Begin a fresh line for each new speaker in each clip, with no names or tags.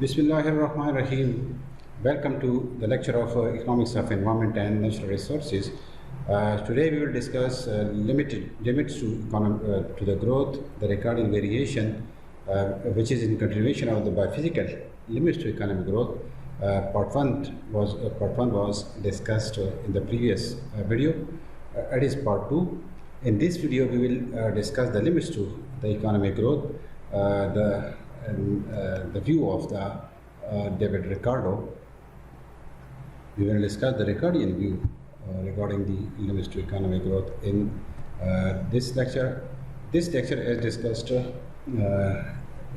Bismillahirrahmanirrahim. Welcome to the lecture of Economics of Environment and Natural Resources. Today we will discuss limits to the growth, the Ricardian variation, which is in continuation of the biophysical limits to economic growth. Part one was discussed in the previous video. It is part two. In this video, we will discuss the limits to the economic growth, the view of the David Ricardo. We will discuss the Ricardian view regarding the limits to economic growth in this lecture. This lecture, as discussed,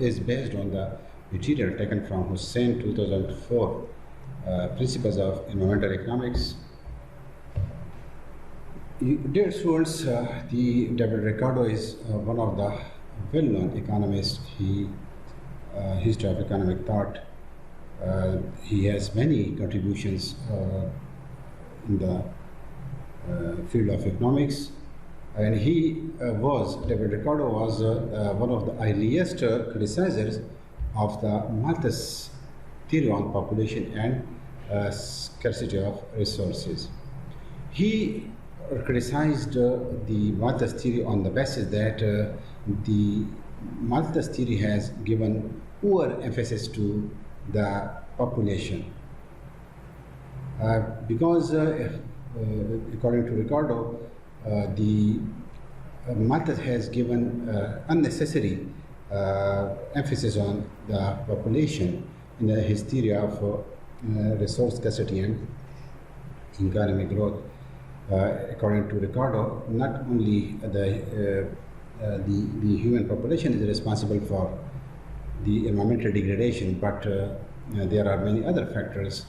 is based on the material taken from Hussain 2004 Principles of Environmental Economics. Dear students, the David Ricardo is one of the well-known economists. History of economic thought. He has many contributions in the field of economics, and David Ricardo was one of the earliest criticizers of the Malthus theory on population and scarcity of resources. He criticized the Malthus theory on the basis that the Malthus theory has given poor emphasis to the population because according to Ricardo, the Malthus has given unnecessary emphasis on the population in his theory of resource scarcity and economic growth. According to Ricardo, not only the human population is responsible for the environmental degradation, but there are many other factors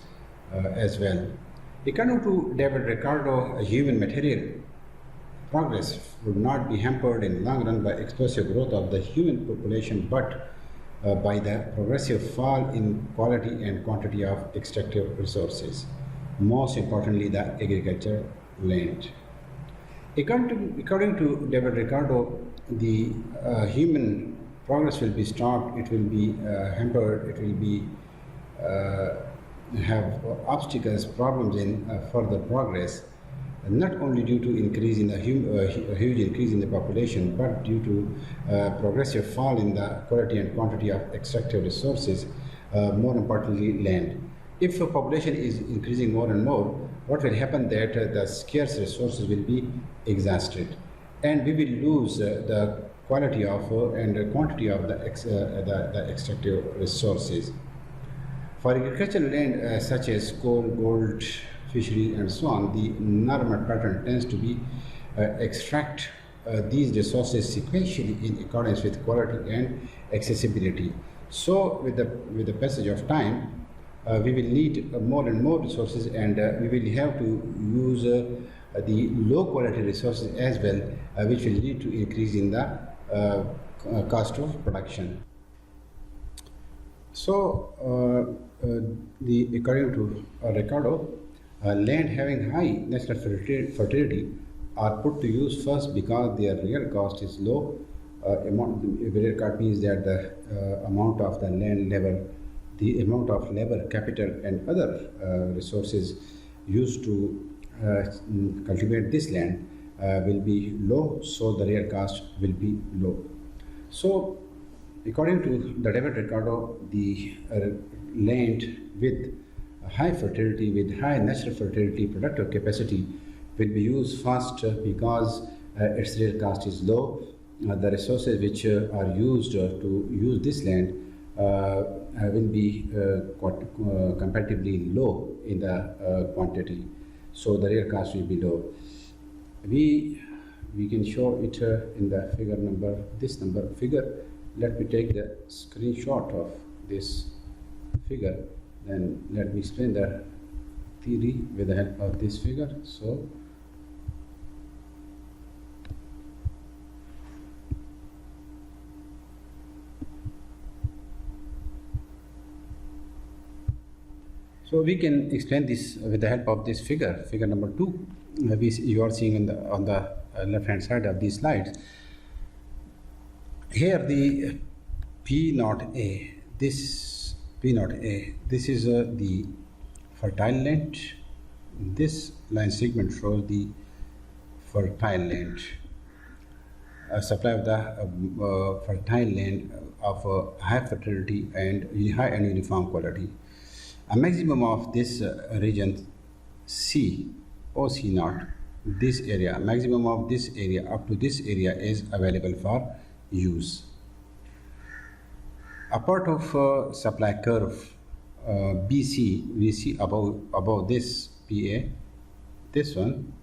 as well. According to David Ricardo, human material progress would not be hampered in the long run by explosive growth of the human population, but by the progressive fall in quality and quantity of extractive resources, most importantly the agriculture land. According to David Ricardo, the human progress will be stopped, it will be hampered, it will be have obstacles, problems in further progress, not only due to increase in the huge increase in the population, but due to progressive fall in the quality and quantity of extractive resources, more importantly land. If a population is increasing more and more, what will happen that the scarce resources will be exhausted, and we will lose the quality of and the quantity of the extractive resources. For agricultural land such as coal, gold, fishery, and so on, the normal pattern tends to be extract these resources sequentially in accordance with quality and accessibility. So, with the passage of time, we will need more and more resources, and we will have to use the low quality resources as well, which will lead to increase in the cost of production. So, according to Ricardo, land having high natural fertility are put to use first because their real cost is low. Real cost means that the amount of the land level, the amount of labor, capital, and other resources used to cultivate this land will be low, so the real cost will be low. So, according to the David Ricardo, the land with high fertility, with high natural fertility, productive capacity will be used first because its real cost is low. The resources which are used to use this land will be comparatively low in the quantity, so the real cost will be low. We can show it in the this figure. Let me take the screenshot of this figure, then let me explain the theory with the help of this figure. So we can explain this with the help of this figure number 2. You are seeing on the left hand side of these slides. Here the P naught A, this P naught A. This is the fertile land. This line segment shows the fertile land. A supply of the fertile land of high fertility and high and uniform quality. A maximum of this region C, OC naught, this area, maximum of this area up to this area is available for use. A part of supply curve BC, we see above this PA, this one,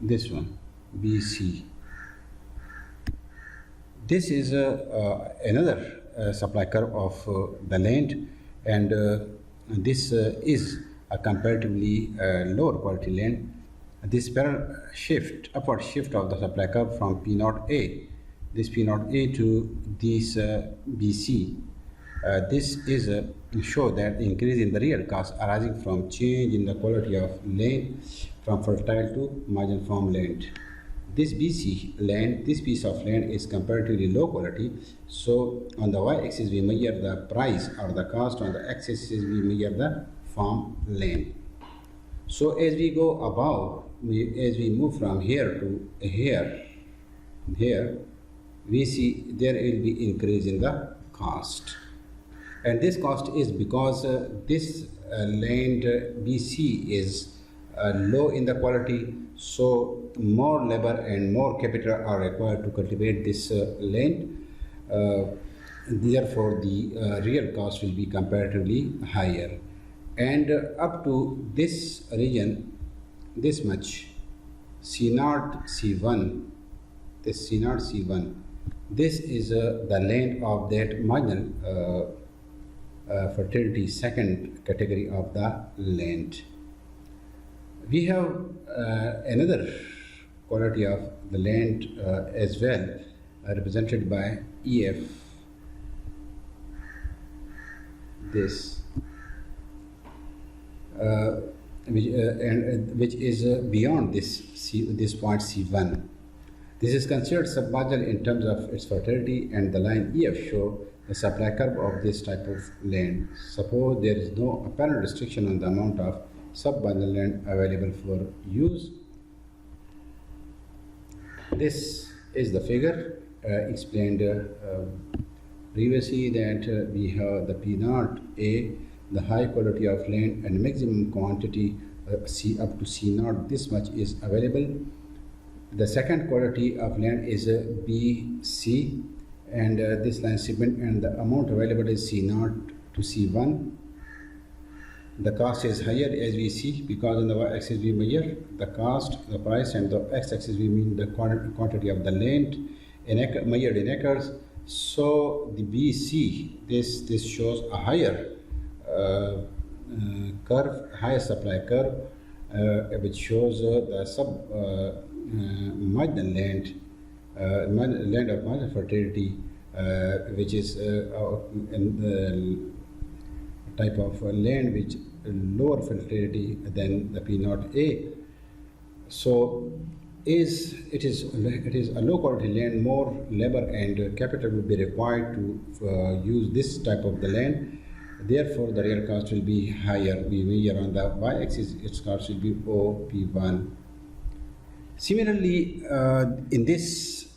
BC. This is another supply curve of the land, and this is a comparatively lower quality land. This parallel shift, upward shift of the supply curve from P naught A, this P naught A to this BC. This is show that the increase in the real cost arising from change in the quality of land from fertile to marginal farm land. This BC land, this piece of land is comparatively low quality. So on the y-axis we measure the price or the cost. On the x-axis we measure the farm land. So as we go above, as we move from here to here, we see there will be increase in the cost. And this cost is because this land BC is low in the quality, so more labor and more capital are required to cultivate this land. Therefore, the real cost will be comparatively higher. And up to this region, this much, C0, C1, this C0, C1, this is the land of that marginal fertility, second category of the land. We have another quality of the land as well, represented by EF, this, which is beyond this point C1. This is considered submarginal in terms of its fertility, and the line EF show the supply curve of this type of land. Suppose there is no apparent restriction on the amount of submarginal land available for use. This is the figure explained previously, that we have the P naught A, the high quality of land, and maximum quantity C up to C naught, this much is available. The second quality of land is BC, and this line segment, and the amount available is C0 to C1. The cost is higher, as we see, because on the y-axis we measure the cost, the price, and the x-axis we mean the quantity of the land measured in acres. So the BC, this shows a higher curve, higher supply curve, which shows the marginal land, land of marginal fertility, which is in the type of land which lower fertility than the P naught A. So it is a low quality land, more labor and capital will be required to use this type of the land. Therefore, the real cost will be higher. We measure on the y-axis, its cost will be OP1. Similarly, in this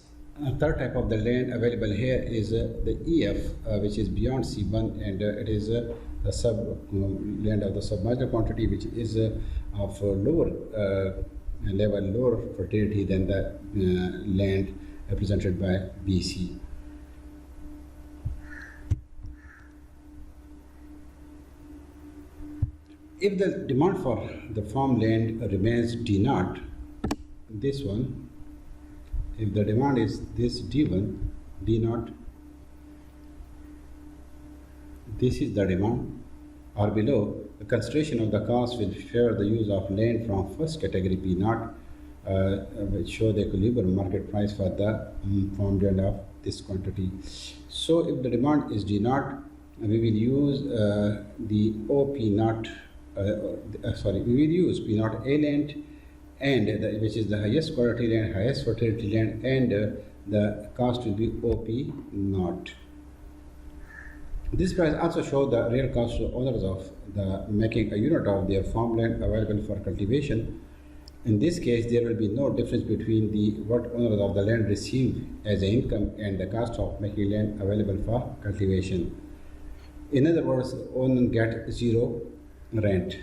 third type of the land available here is the EF, which is beyond C1, and it is the land of the submarginal quantity, which is of lower level, lower fertility than the land represented by BC. If the demand for the farmland remains D0, this one, if the demand is this D1, D0, this is the demand, or below, the consideration of the cost will favor the use of land from first category P0, which show the equilibrium market price for the farmland of this quantity. So if the demand is D0, we will use the OP0, we will use P0 A land, and which is the highest quality land, highest fertility land, and the cost will be OP0. This price also shows the real cost to owners of the making a unit of their farmland available for cultivation. In this case, there will be no difference between the what owners of the land receive as an income and the cost of making land available for cultivation. In other words, owners get zero rent.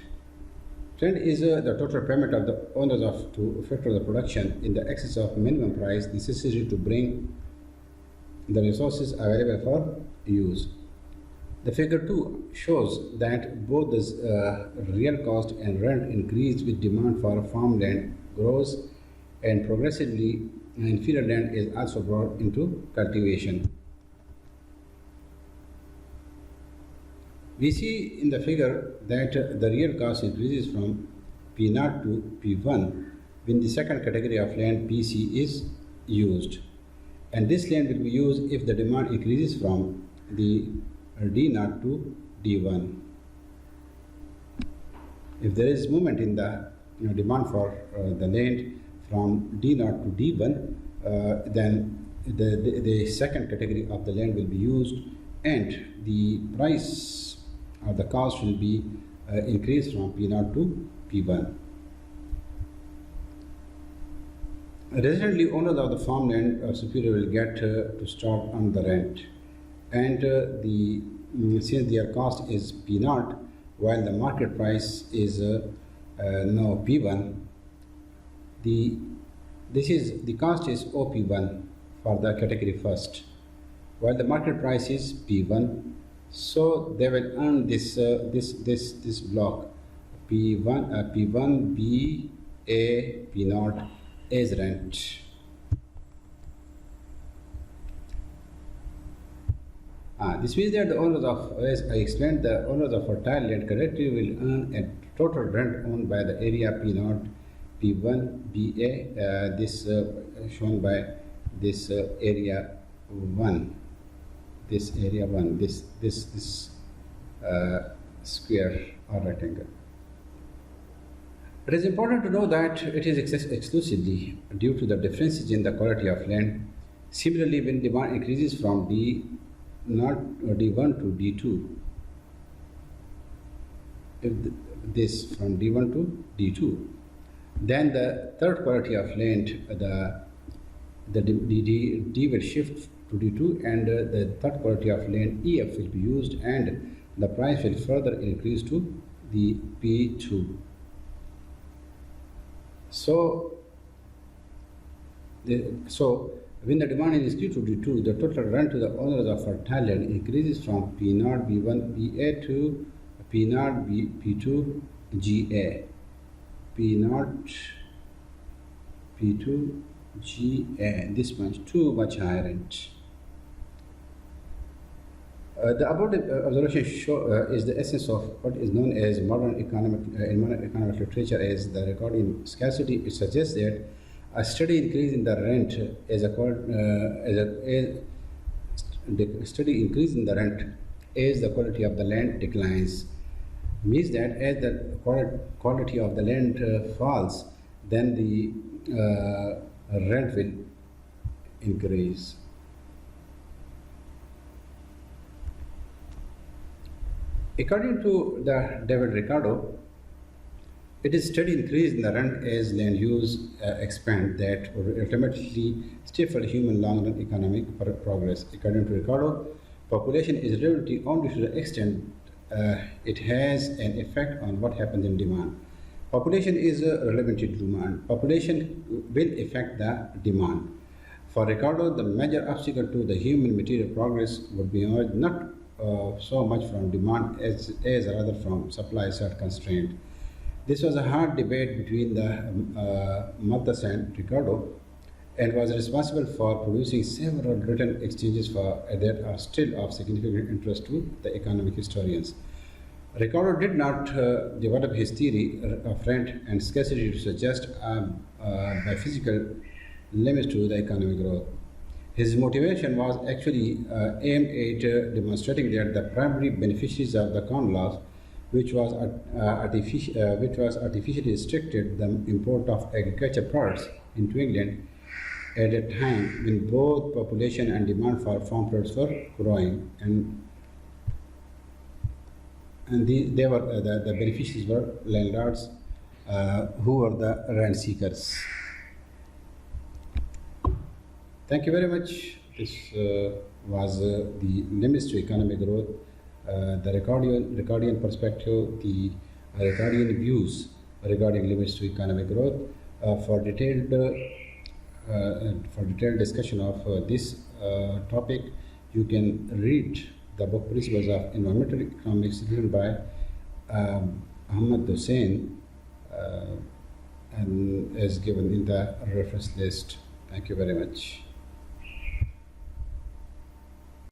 Rent is the total payment of the owners of to effectuate the production in the excess of minimum price necessary to bring the resources available for use. The figure 2 shows that both the real cost and rent increase with demand for farmland grows and progressively inferior land is also brought into cultivation. We see in the figure that the real cost increases from P0 to P1 when the second category of land PC is used. And this land will be used if the demand increases from the D0 to D1. If there is movement in the demand for the land from D0 to D1, then the second category of the land will be used and the price or the cost will be increased from P0 to P1. Recently, owners of the farmland superior will get to start on the rent, and since their cost is P0 while the market price is now P1, the cost is OP1 for the category first, while the market price is P1. So they will earn this block P1 B A P0 as rent. This means that the owners of, as I explained, the owners of fertile land collectively will earn a total rent owned by the area P0, P1, BA, this shown by this area 1, this area 1, this square or rectangle. It is important to know that it is exclusively due to the differences in the quality of land. Similarly, when demand increases from D0 to D2, if this from D1 to D2, then the third quality of land, the D will shift to D2 and the third quality of land EF will be used and the price will further increase to the P2. So when the demand is due to D2, the total rent to the owners of fertile land increases from P0 B1 BA to P0 P2 GA. P0 P2 GA. This much, too much higher rent. The above observation is the essence of what is known as in modern economic literature as the Ricardian scarcity. It suggests that a steady increase in the rent steady increase in the rent as the quality of the land declines means that as the quality of the land falls, then the rent will increase. According to the David Ricardo, it is steady increase in the rent as land use expand that will ultimately stifle human long-run economic progress. According to Ricardo, population is relative only to the extent it has an effect on what happens in demand. Population is relevant to demand. Population will affect the demand. For Ricardo, the major obstacle to the human material progress would be not so much from demand as rather from supply side constraint. This was a hard debate between the Malthus and Ricardo and was responsible for producing several written exchanges that are still of significant interest to the economic historians. Ricardo did not develop his theory of rent and scarcity to suggest by physical limits to the economic growth. His motivation was actually aimed at demonstrating that the primary beneficiaries of the Corn Laws, which was artificially restricted the import of agriculture products into England at a time when both population and demand for farm products were growing, and and they were the beneficiaries were landlords who were the rent seekers. Thank you very much. This was the limits to economic growth, the Ricardian perspective, the Ricardian views regarding limits to economic growth. For detailed discussion of this topic, you can read the book Principles of Environmental Economics, written by Ahmad Hussain, and is given in the reference list. Thank you very much.